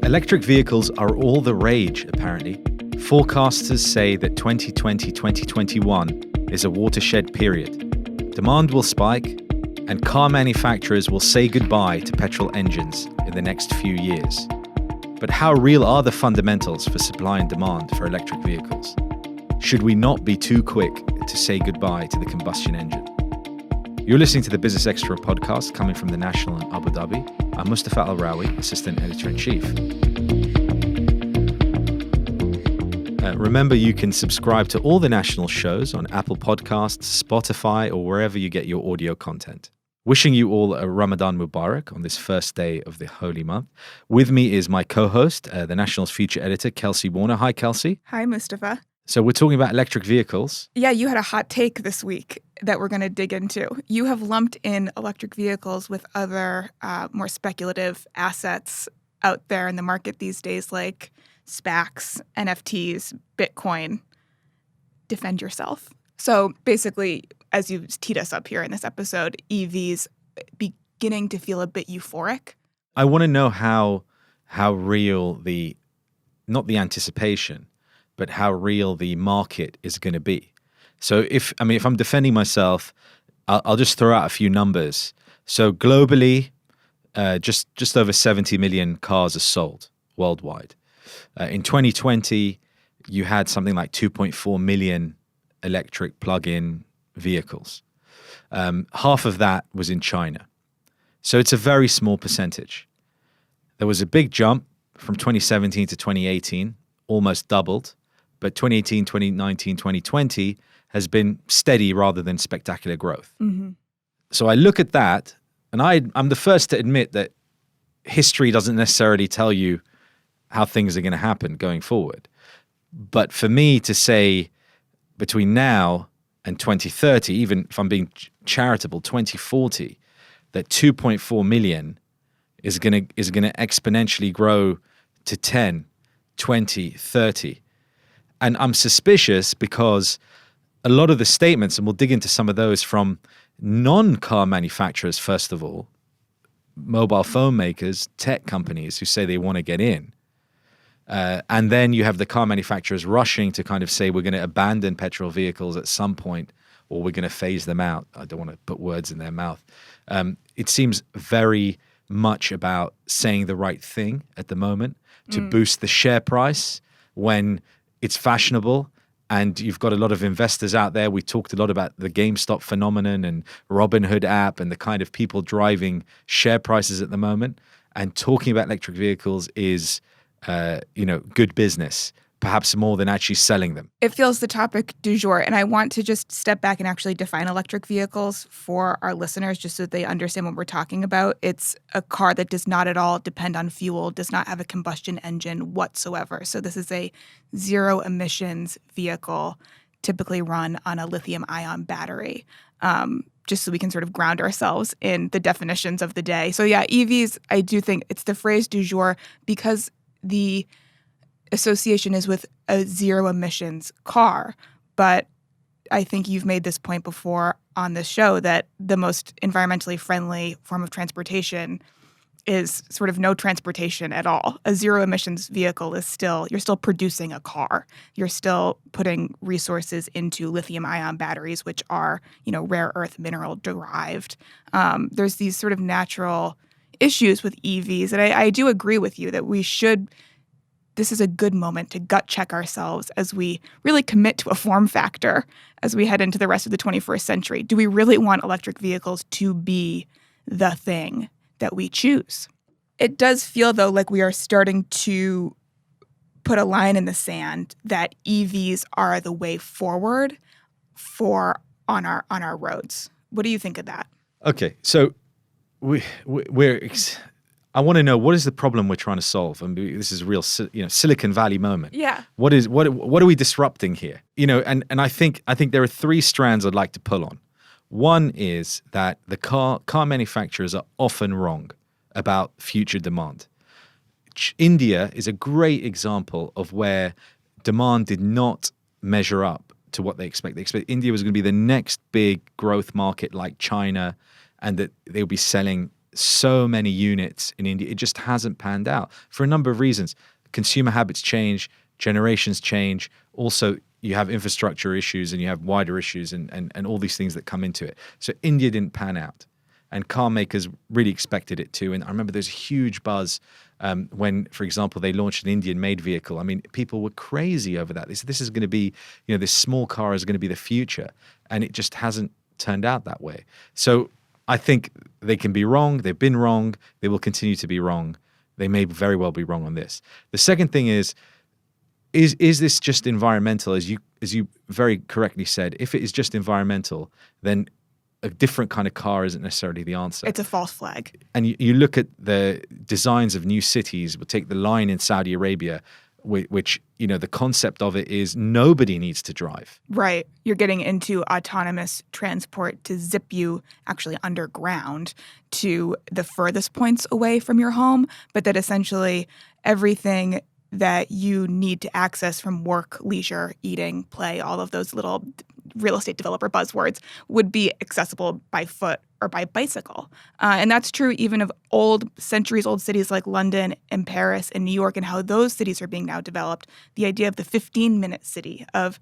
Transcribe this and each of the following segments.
Electric vehicles are all the rage, apparently. Forecasters say that 2020-2021 is a watershed period. Demand will spike, and car manufacturers will say goodbye to petrol engines in the next few years. But how real are the fundamentals for supply and demand for electric vehicles? Should we not be too quick to say goodbye to the combustion engine? You're listening to the Business Extra podcast coming from the National in Abu Dhabi. I'm Mustafa Alrawi, Assistant Editor-in-Chief. Remember, you can subscribe to all the National shows on Apple Podcasts, Spotify, or wherever you get your audio content. Wishing you all a Ramadan Mubarak on this first day of the holy month. With me is my co-host, the National's feature editor, Kelsey Warner. Hi, Kelsey. Hi, Mustafa. So we're talking about electric vehicles. Yeah, you had a hot take this week that we're going to dig into. You have lumped in electric vehicles with other more speculative assets out there in the market these days, like SPACs, NFTs, Bitcoin. Defend yourself. So basically, as you teed us up here in this episode, EVs beginning to feel a bit euphoric. I want to know how real not the anticipation, but how real the market is going to be. So if I'm defending myself, I'll just throw out a few numbers. So globally, just over 70 million cars are sold worldwide. In 2020, you had something like 2.4 million electric plug-in vehicles. Half of that was in China. So it's a very small percentage. There was a big jump from 2017 to 2018, almost doubled. But 2018, 2019, 2020 has been steady rather than spectacular growth. Mm-hmm. So I look at that, and I'm the first to admit that history doesn't necessarily tell you how things are going to happen going forward. But for me to say between now and 2030, even if I'm being charitable, 2040, that 2.4 million is going to exponentially grow to 10, 20, 30. And I'm suspicious because a lot of the statements, and we'll dig into some of those from non-car manufacturers, first of all, mobile phone makers, tech companies who say they want to get in. And then you have the car manufacturers rushing to kind of say we're going to abandon petrol vehicles at some point, or we're going to phase them out. I don't want to put words in their mouth. It seems very much about saying the right thing at the moment to boost the share price when it's fashionable, and you've got a lot of investors out there. We talked a lot about the GameStop phenomenon and Robinhood app and the kind of people driving share prices at the moment. And talking about electric vehicles is, good business, perhaps more than actually selling them. It feels the topic du jour, and I want to just step back and actually define electric vehicles for our listeners just so that they understand what we're talking about. It's a car that does not at all depend on fuel, does not have a combustion engine whatsoever. So this is a zero emissions vehicle, typically run on a lithium-ion battery, just so we can sort of ground ourselves in the definitions of the day. So yeah, EVs, I do think it's the phrase du jour because the association is with a zero emissions car. But I think you've made this point before on this show that the most environmentally friendly form of transportation is sort of no transportation at all. A zero emissions vehicle is you're still producing a car. You're still putting resources into lithium ion batteries, which are, rare earth mineral derived. There's these sort of natural issues with EVs. And I do agree with you that this is a good moment to gut check ourselves as we really commit to a form factor as we head into the rest of the 21st century. Do we really want electric vehicles to be the thing that we choose? It does feel, though, like we are starting to put a line in the sand that EVs are the way forward on our roads. What do you think of that? Okay, so I want to know, what is the problem we're trying to solve? And this is a real, Silicon Valley moment. Yeah. What are we disrupting here? And I think there are three strands I'd like to pull on. One is that the car manufacturers are often wrong about future demand. India is a great example of where demand did not measure up to what they expect. They expect India was going to be the next big growth market like China, and that they'll be selling so many units in India. It just hasn't panned out for a number of reasons. Consumer habits change, generations change. Also, you have infrastructure issues and you have wider issues and all these things that come into it. So India didn't pan out. And car makers really expected it to. And I remember there's a huge buzz when, for example, they launched an Indian-made vehicle. I mean, people were crazy over that. They said, this is going to be, this small car is going to be the future. And it just hasn't turned out that way. So I think they can be wrong. They've been wrong. They will continue to be wrong. They may very well be wrong on this. The second thing is this just environmental? As you very correctly said, if it is just environmental, then a different kind of car isn't necessarily the answer. It's a false flag. And you look at the designs of new cities. We'll take the line in Saudi Arabia, which, the concept of it is nobody needs to drive. Right. You're getting into autonomous transport to zip you actually underground to the furthest points away from your home, but that essentially everything that you need to access from work, leisure, eating, play, all of those little real estate developer buzzwords would be accessible by foot or by bicycle. And that's true even of centuries-old cities like London and Paris and New York and how those cities are being now developed. The idea of the 15-minute city of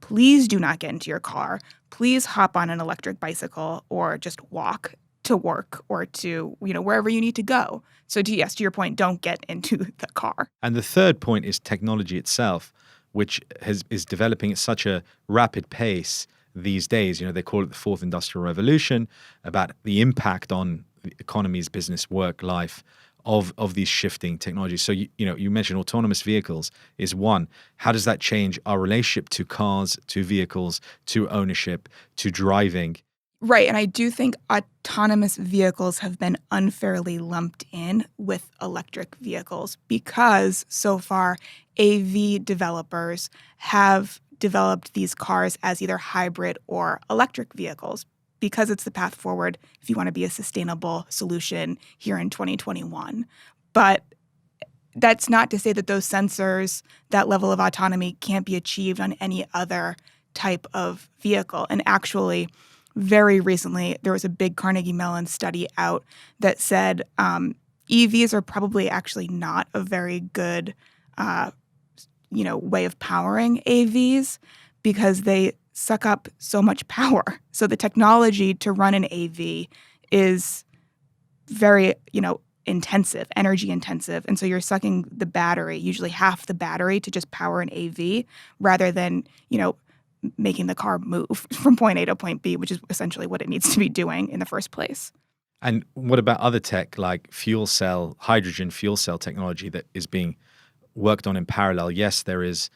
please do not get into your car, please hop on an electric bicycle or just walk to work or to, wherever you need to go. So to your point, don't get into the car. And the third point is technology itself, which is developing at such a rapid pace these days. They call it the fourth industrial revolution, about the impact on the economies, business, work, life of these shifting technologies. So, you mentioned autonomous vehicles is one. How does that change our relationship to cars, to vehicles, to ownership, to driving? Right. And I do think autonomous vehicles have been unfairly lumped in with electric vehicles because so far AV developers have developed these cars as either hybrid or electric vehicles because it's the path forward if you want to be a sustainable solution here in 2021. But that's not to say that those sensors, that level of autonomy can't be achieved on any other type of vehicle. And actually, very recently, there was a big Carnegie Mellon study out that said EVs are probably actually not a very good, way of powering AVs because they suck up so much power. So the technology to run an AV is very, intensive, energy intensive. And so you're sucking the battery, usually half the battery to just power an AV rather than, making the car move from point A to point B, which is essentially what it needs to be doing in the first place. And what about other tech like hydrogen fuel cell technology that is being worked on in parallel? Yes, there is,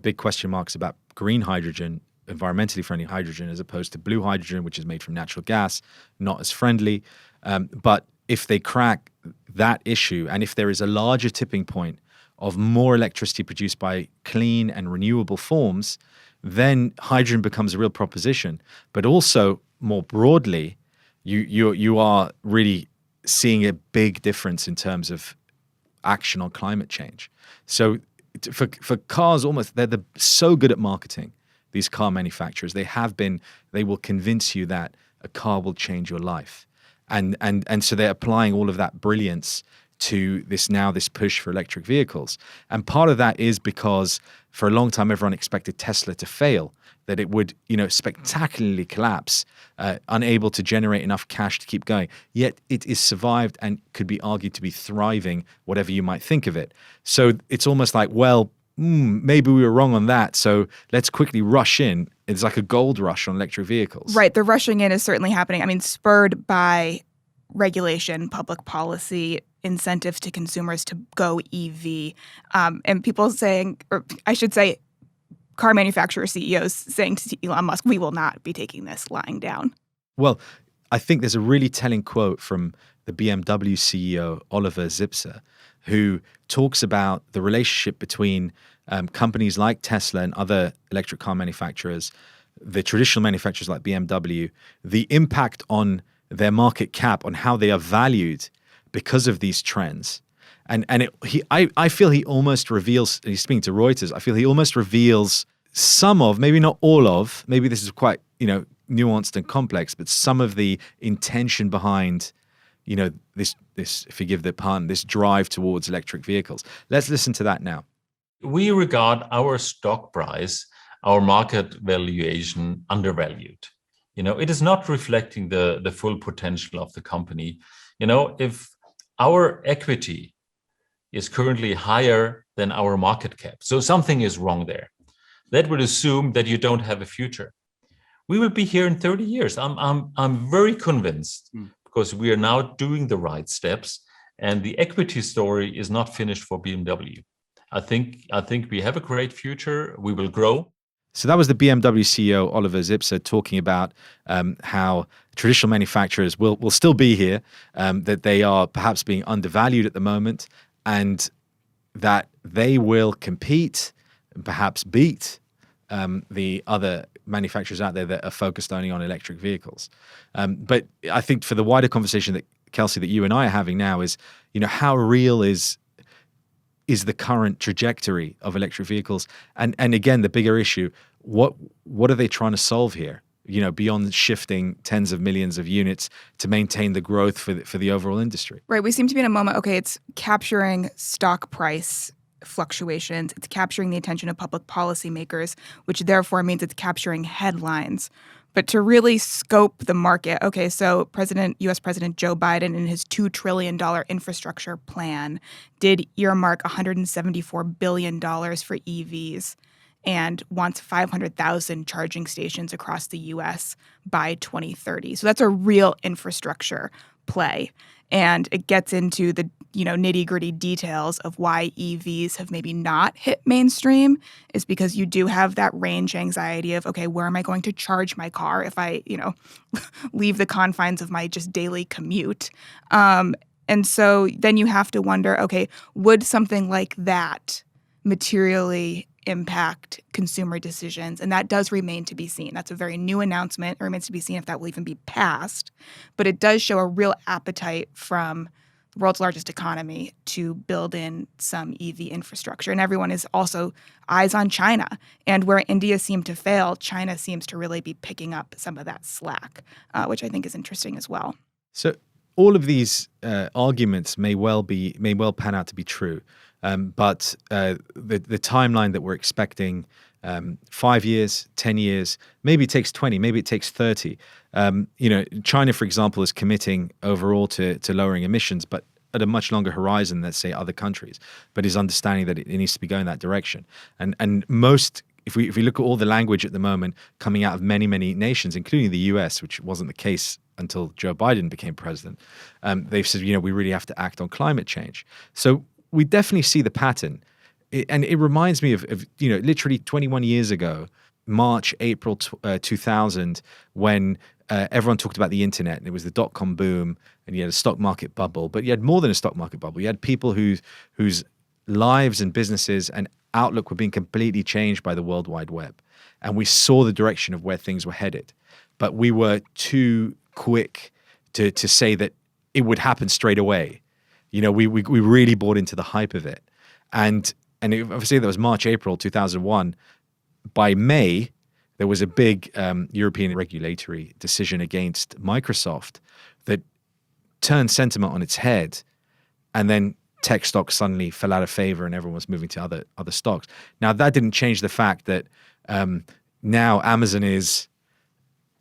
big question marks about green hydrogen, environmentally friendly hydrogen, as opposed to blue hydrogen, which is made from natural gas, not as friendly. But if they crack that issue, and if there is a larger tipping point of more electricity produced by clean and renewable forms, then hydrogen becomes a real proposition. But also, more broadly, you are really seeing a big difference in terms of action on climate change. So for cars, they're so good at marketing, these car manufacturers. They will convince you that a car will change your life. And so they're applying all of that brilliance to this push for electric vehicles. And part of that is because for a long time, everyone expected Tesla to fail, that it would, spectacularly collapse, unable to generate enough cash to keep going. Yet it is survived and could be argued to be thriving, whatever you might think of it. So it's almost like, maybe we were wrong on that. So let's quickly rush in. It's like a gold rush on electric vehicles. Right. The rushing in is certainly happening. I mean, spurred by regulation, public policy, incentives to consumers to go EV, and people saying, or I should say, car manufacturer CEOs saying to Elon Musk, we will not be taking this lying down. Well, I think there's a really telling quote from the BMW CEO, Oliver Zipse, who talks about the relationship between companies like Tesla and other electric car manufacturers, the traditional manufacturers like BMW, the impact on their market cap, on how they are valued because of these trends. I feel he almost reveals, he's speaking to Reuters, I feel he almost reveals some of, maybe not all of, maybe this is quite, nuanced and complex, but some of the intention behind this forgive the pun, this drive towards electric vehicles. Let's listen to that now. We regard our stock price, our market valuation, undervalued. It is not reflecting the full potential of the company. If our equity is currently higher than our market cap, so something is wrong there. That would assume that you don't have a future. We will be here in 30 years. I'm very convinced because we are now doing the right steps, and the equity story is not finished for BMW. I think we have a great future. We will grow. So that was the BMW CEO, Oliver Zipse, talking about how traditional manufacturers will still be here, that they are perhaps being undervalued at the moment, and that they will compete and perhaps beat the other manufacturers out there that are focused only on electric vehicles. But I think for the wider conversation that, Kelsey, that you and I are having now is, how real is the current trajectory of electric vehicles? And again, the bigger issue, what are they trying to solve here? Beyond shifting tens of millions of units to maintain the growth for the overall industry. Right. We seem to be in a moment, okay, it's capturing stock price fluctuations. It's capturing the attention of public policymakers, which therefore means it's capturing headlines. But to really scope the market, okay, so U.S. President Joe Biden in his $2 trillion infrastructure plan did earmark $174 billion for EVs and wants 500,000 charging stations across the U.S. by 2030. So that's a real infrastructure play. And it gets into the nitty-gritty details of why EVs have maybe not hit mainstream is because you do have that range anxiety of, okay, where am I going to charge my car if I, leave the confines of my just daily commute? And so then you have to wonder, okay, would something like that materially impact consumer decisions? And that does remain to be seen. That's a very new announcement. It remains to be seen if that will even be passed. But it does show a real appetite from the world's largest economy to build in some EV infrastructure. And everyone is also eyes on China. And where India seemed to fail, China seems to really be picking up some of that slack, which I think is interesting as well. So all of these arguments may well pan out to be true. But the timeline that we're expecting, 5 years, 10 years, maybe it takes 20, maybe it takes 30. China, for example, is committing overall to lowering emissions, but at a much longer horizon than, let's say, other countries, but is understanding that it needs to be going that direction. And most, if we look at all the language at the moment coming out of many, many nations, including the US, which wasn't the case until Joe Biden became president, they've said, we really have to act on climate change. So we definitely see the pattern. And it reminds me of literally 21 years ago, March, April 2000, when everyone talked about the internet, and it was the dot-com boom, and you had a stock market bubble. But you had more than a stock market bubble. You had people whose lives and businesses and outlook were being completely changed by the World Wide Web. And we saw the direction of where things were headed. But we were too quick to say that it would happen straight away. We really bought into the hype of it. And obviously that was March, April 2001. By May, there was a big European regulatory decision against Microsoft that turned sentiment on its head, and then tech stocks suddenly fell out of favor and everyone was moving to other stocks. Now, that didn't change the fact that now Amazon is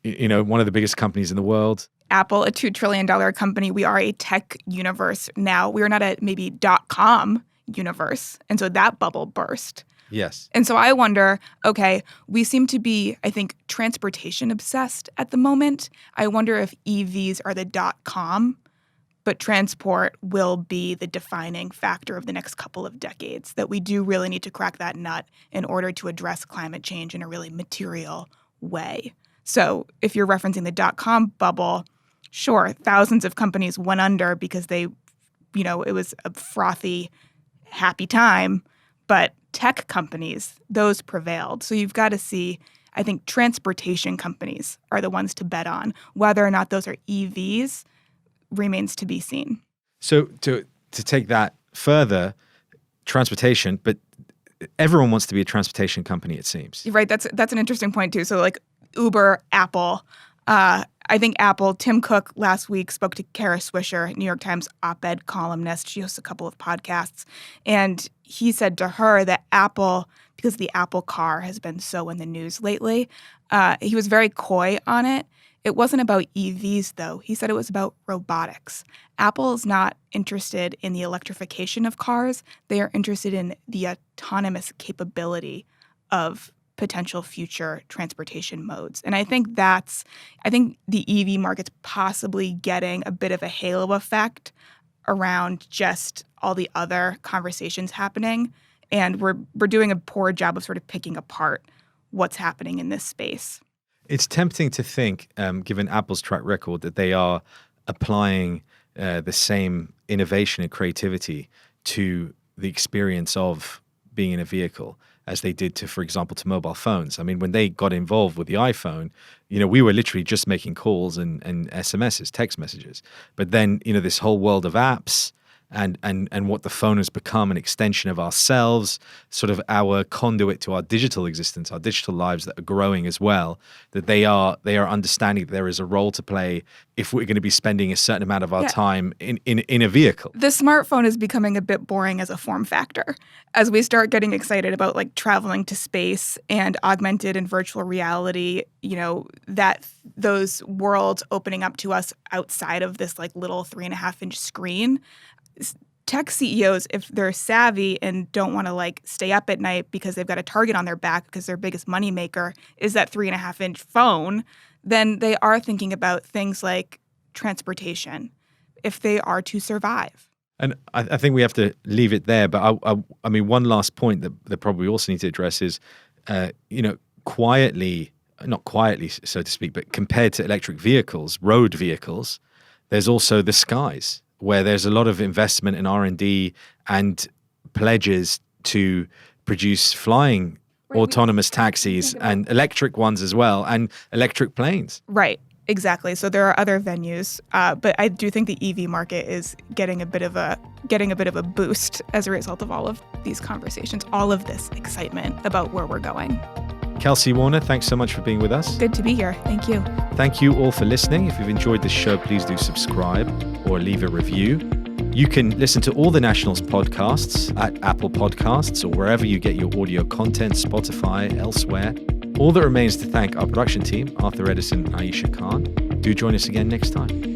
one of the biggest companies in the world. Apple, a $2 trillion company. We are a tech universe now. We're not a maybe .com universe. And so that bubble burst. Yes. And so I wonder, okay, we seem to be, I think, transportation obsessed at the moment. I wonder if EVs are the .com, but transport will be the defining factor of the next couple of decades, that we do really need to crack that nut in order to address climate change in a really material way. So if you're referencing the .com bubble, sure, thousands of companies went under because they, it was a frothy, happy time, but tech companies, those prevailed. So you've got to see, I think transportation companies are the ones to bet on. Whether or not those are EVs remains to be seen. So to take that further, transportation, but everyone wants to be a transportation company, it seems. Right, that's an interesting point too. So like Uber, Apple, I think Apple, Tim Cook last week spoke to Kara Swisher, New York Times op-ed columnist. She hosts a couple of podcasts. And he said to her that Apple, because the Apple car has been so in the news lately, he was very coy on it. It wasn't about EVs, though. He said it was about robotics. Apple is not interested in the electrification of cars. They are interested in the autonomous capability of potential future transportation modes. And I think the EV market's possibly getting a bit of a halo effect around just all the other conversations happening. And we're doing a poor job of sort of picking apart what's happening in this space. It's tempting to think, given Apple's track record, that they are applying the same innovation and creativity to the experience of being in a vehicle as they did to, for example, to mobile phones. I mean, when they got involved with the iPhone, we were literally just making calls and SMSs, text messages. But then, this whole world of apps and what the phone has become, an extension of ourselves, sort of our conduit to our digital existence, our digital lives that are growing as well, that they are understanding that there is a role to play if we're going to be spending a certain amount of our time in a vehicle. The smartphone is becoming a bit boring as a form factor. As we start getting excited about like traveling to space and augmented and virtual reality, that those worlds opening up to us outside of this like little 3.5-inch screen, tech CEOs, if they're savvy and don't want to like stay up at night because they've got a target on their back because their biggest moneymaker is that 3.5-inch phone, then they are thinking about things like transportation if they are to survive. And I think we have to leave it there. But I mean, one last point that probably also need to address is, quietly, not quietly, so to speak, but compared to electric vehicles, road vehicles, there's also the skies, where there's a lot of investment in R&D and pledges to produce flying autonomous taxis and electric ones as well, and electric planes. Right, exactly. So there are other venues, but I do think the EV market is getting a bit of a boost as a result of all of these conversations, all of this excitement about where we're going. Kelsey Warner, thanks so much for being with us. Good to be here. Thank you. Thank you all for listening. If you've enjoyed this show, please do subscribe or leave a review. You can listen to all the Nationals podcasts at Apple Podcasts or wherever you get your audio content, Spotify, elsewhere. All that remains to thank our production team, Arthur Edison and Aisha Khan. Do join us again next time.